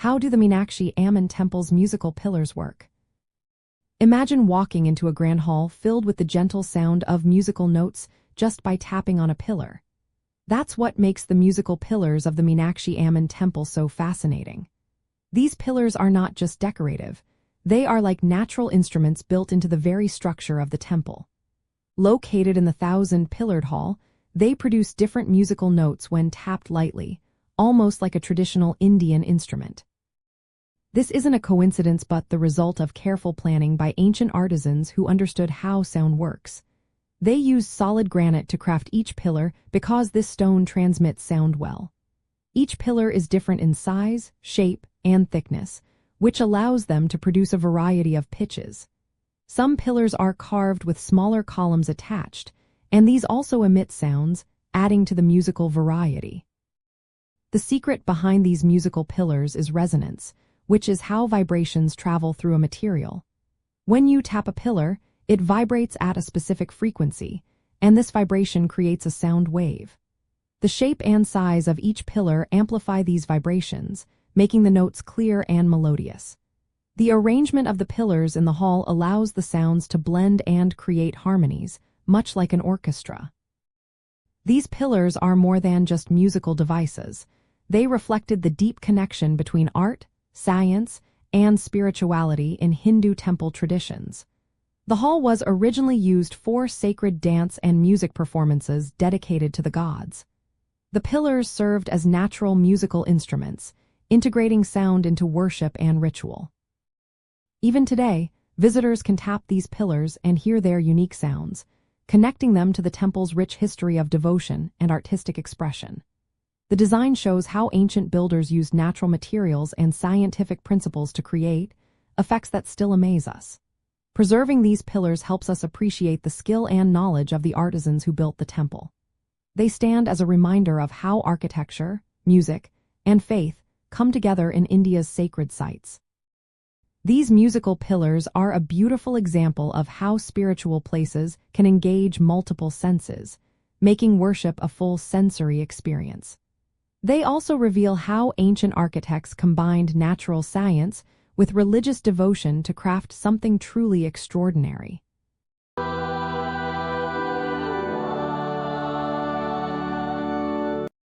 How do the Meenakshi Amman Temple's musical pillars work? Imagine walking into a grand hall filled with the gentle sound of musical notes just by tapping on a pillar. That's what makes the musical pillars of the Meenakshi Amman Temple so fascinating. These pillars are not just decorative. They are like natural instruments built into the very structure of the temple. Located in the 1,000-pillared hall, they produce different musical notes when tapped lightly, almost like a traditional Indian instrument. This isn't a coincidence but the result of careful planning by ancient artisans who understood how sound works. They used solid granite to craft each pillar because this stone transmits sound well. Each pillar is different in size, shape, and thickness, which allows them to produce a variety of pitches. Some pillars are carved with smaller columns attached, and these also emit sounds, adding to the musical variety. The secret behind these musical pillars is resonance, which is how vibrations travel through a material. When you tap a pillar, it vibrates at a specific frequency, and this vibration creates a sound wave. The shape and size of each pillar amplify these vibrations, making the notes clear and melodious. The arrangement of the pillars in the hall allows the sounds to blend and create harmonies, much like an orchestra. These pillars are more than just musical devices. They reflected the deep connection between art, science, and spirituality in Hindu temple traditions. The hall was originally used for sacred dance and music performances dedicated to the gods. The pillars served as natural musical instruments, integrating sound into worship and ritual. Even today, visitors can tap these pillars and hear their unique sounds, connecting them to the temple's rich history of devotion and artistic expression. The design shows how ancient builders used natural materials and scientific principles to create effects that still amaze us. Preserving these pillars helps us appreciate the skill and knowledge of the artisans who built the temple. They stand as a reminder of how architecture, music, and faith come together in India's sacred sites. These musical pillars are a beautiful example of how spiritual places can engage multiple senses, making worship a full sensory experience. They also reveal how ancient architects combined natural science with religious devotion to craft something truly extraordinary.